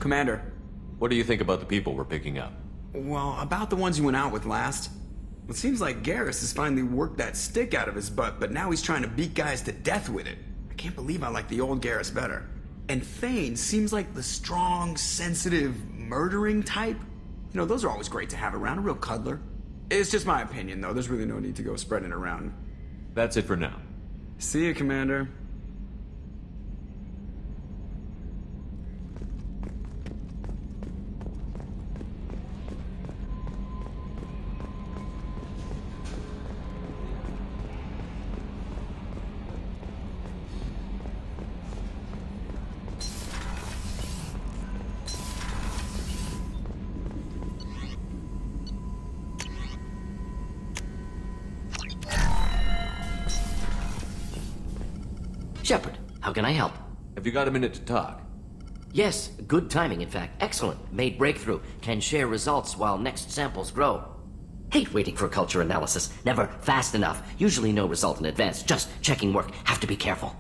Commander. What do you think about the people we're picking up? Well, about the ones you went out with last. It seems like Garrus has finally worked that stick out of his butt, but now he's trying to beat guys to death with it. I can't believe I like the old Garrus better. And Thane seems like the strong, sensitive, murdering type. You know, those are always great to have around, a real cuddler. It's just my opinion, though. There's really no need to go spreading it around. That's it for now. See you, Commander. Shepard, how can I help? Have you got a minute to talk? Yes, good timing, in fact. Excellent. Made breakthrough. Can share results while next samples grow. Hate waiting for culture analysis. Never fast enough. Usually no result in advance. Just checking work. Have to be careful.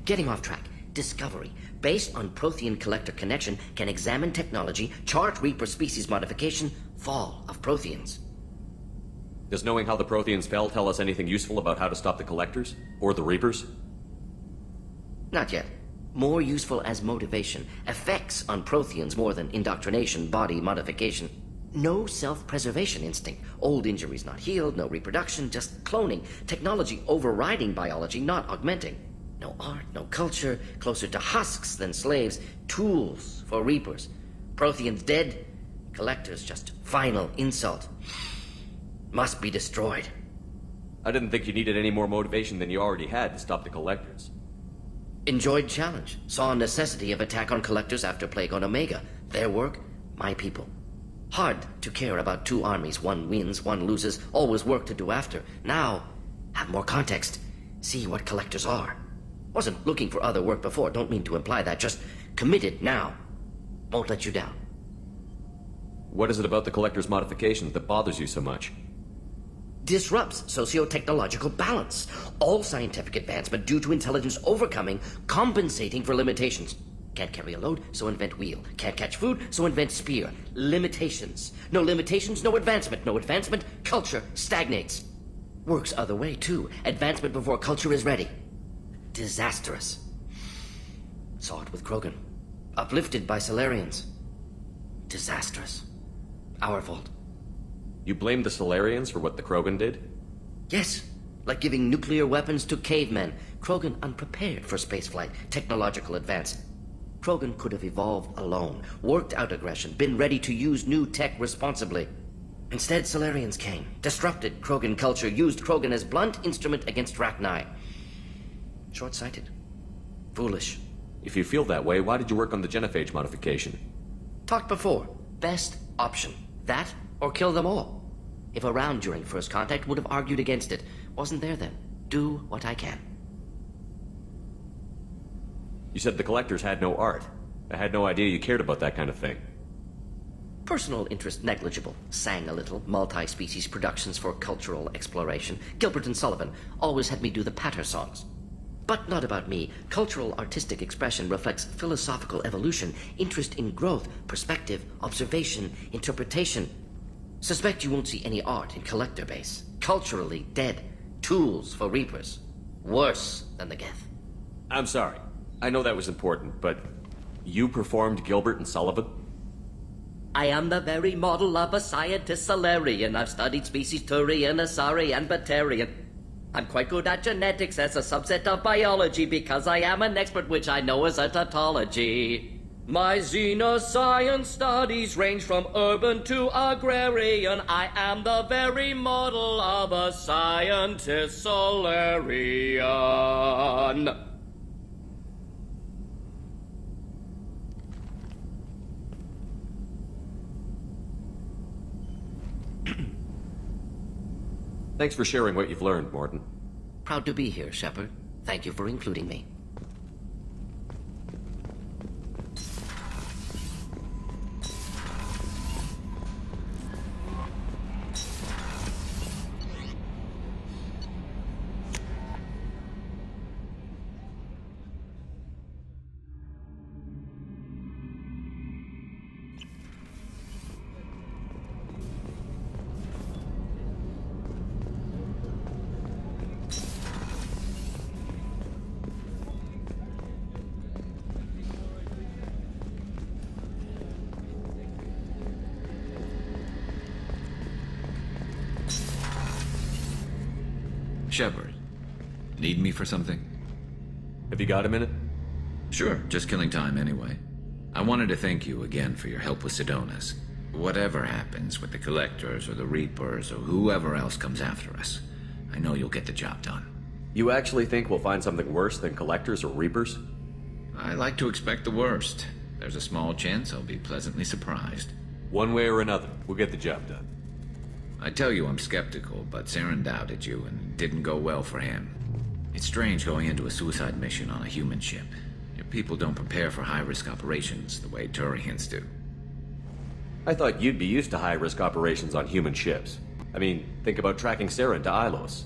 Getting off track. Discovery. Based on Prothean collector connection, can examine technology, chart Reaper species modification, fall of Protheans. Does knowing how the Protheans fell tell us anything useful about how to stop the Collectors? Or the Reapers? Not yet. More useful as motivation. Effects on Protheans more than indoctrination, body modification. No self-preservation instinct. Old injuries not healed, no reproduction, just cloning. Technology overriding biology, not augmenting. No art, no culture, closer to husks than slaves. Tools for Reapers. Protheans dead, Collectors just final insult. Must be destroyed. I didn't think you needed any more motivation than you already had to stop the Collectors. Enjoyed challenge. Saw necessity of attack on Collectors after Plague on Omega. Their work, my people. Hard to care about two armies. One wins, one loses. Always work to do after. Now, have more context. See what Collectors are. Wasn't looking for other work before. Don't mean to imply that. Just committed now. Won't let you down. What is it about the Collector's modifications that bothers you so much? Disrupts socio-technological balance. All scientific advancement due to intelligence overcoming, compensating for limitations. Can't carry a load, so invent wheel. Can't catch food, so invent spear. Limitations. No limitations, no advancement. No advancement, culture stagnates. Works other way, too. Advancement before culture is ready. Disastrous. Saw it with Krogan. Uplifted by Solarians. Disastrous. Our fault. You blame the Solarians for what the Krogan did? Yes, like giving nuclear weapons to cavemen. Krogan unprepared for spaceflight, technological advance. Krogan could have evolved alone, worked out aggression, been ready to use new tech responsibly. Instead, Solarians came, disrupted Krogan culture, used Krogan as blunt instrument against Rachni. Short-sighted. Foolish. If you feel that way, why did you work on the genophage modification? Talked before. Best option. That or kill them all. If around during first contact, would have argued against it. Wasn't there then. Do what I can. You said the Collectors had no art. I had no idea you cared about that kind of thing. Personal interest negligible. Sang a little. Multi-species productions for cultural exploration. Gilbert and Sullivan always had me do the patter songs. But not about me. Cultural artistic expression reflects philosophical evolution, interest in growth, perspective, observation, interpretation. Suspect you won't see any art in Collector base. Culturally dead. Tools for Reapers. Worse than the Geth. I'm sorry. I know that was important, but you performed Gilbert and Sullivan? I am the very model of a scientist Solarian. I've studied species Turian, Asari, and Batarian. I'm quite good at genetics as a subset of biology because I am an expert, which I know is a tautology. My xenoscience studies range from urban to agrarian. I am the very model of a scientist Solarian. Thanks for sharing what you've learned, Mordin. Proud to be here, Shepard. Thank you for including me. Shepard, need me for something? Have you got a minute? Sure, just killing time anyway. I wanted to thank you again for your help with Sidonis. Whatever happens with the Collectors or the Reapers or whoever else comes after us, I know you'll get the job done. You actually think we'll find something worse than Collectors or Reapers? I like to expect the worst. There's a small chance I'll be pleasantly surprised. One way or another, we'll get the job done. I tell you I'm skeptical, but Saren doubted you and it didn't go well for him. It's strange going into a suicide mission on a human ship. Your people don't prepare for high-risk operations the way Turians do. I thought you'd be used to high-risk operations on human ships. I mean, think about tracking Saren to Ilos.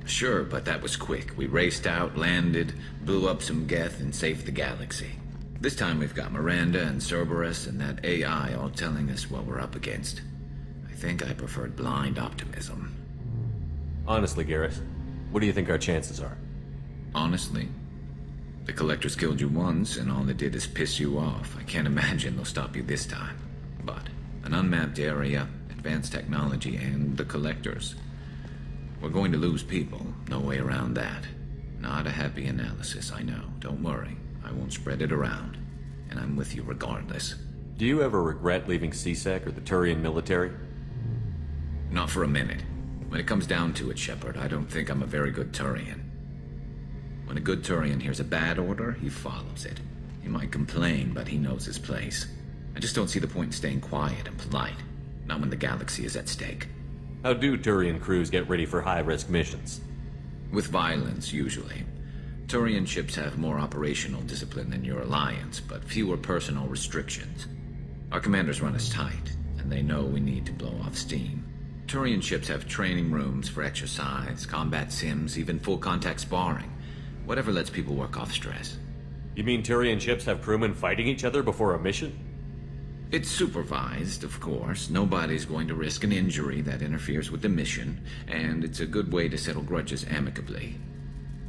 Sure, but that was quick. We raced out, landed, blew up some Geth, and saved the galaxy. This time we've got Miranda and Cerberus and that AI all telling us what we're up against. I think I preferred blind optimism. Honestly, Garrus, what do you think our chances are? Honestly? The Collectors killed you once, and all they did is piss you off. I can't imagine they'll stop you this time. But an unmapped area, advanced technology, and the Collectors. We're going to lose people. No way around that. Not a happy analysis, I know. Don't worry. I won't spread it around. And I'm with you regardless. Do you ever regret leaving CSEC or the Turian military? Not for a minute. When it comes down to it, Shepard, I don't think I'm a very good Turian. When a good Turian hears a bad order, he follows it. He might complain, but he knows his place. I just don't see the point in staying quiet and polite. Not when the galaxy is at stake. How do Turian crews get ready for high-risk missions? With violence, usually. Turian ships have more operational discipline than your alliance, but fewer personal restrictions. Our commanders run us tight, and they know we need to blow off steam. Turian ships have training rooms for exercise, combat sims, even full-contact sparring. Whatever lets people work off stress. You mean Turian ships have crewmen fighting each other before a mission? It's supervised, of course. Nobody's going to risk an injury that interferes with the mission, and it's a good way to settle grudges amicably.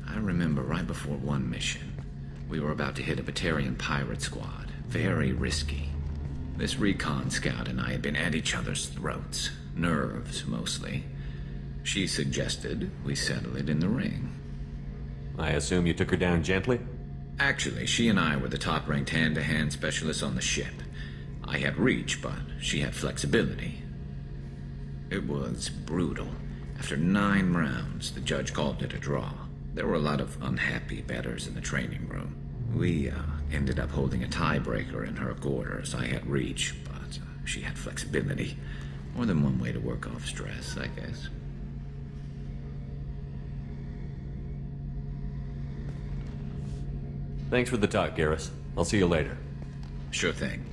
I remember right before one mission, we were about to hit a Batarian pirate squad. Very risky. This recon scout and I had been at each other's throats. Nerves, mostly. She suggested we settle it in the ring. I assume you took her down gently? Actually, she and I were the top-ranked hand-to-hand specialists on the ship. I had reach, but she had flexibility. It was brutal. After 9 rounds, the judge called it a draw. There were a lot of unhappy bettors in the training room. We ended up holding a tiebreaker in her quarters. I had reach, but she had flexibility. More than one way to work off stress, I guess. Thanks for the talk, Garrus. I'll see you later. Sure thing.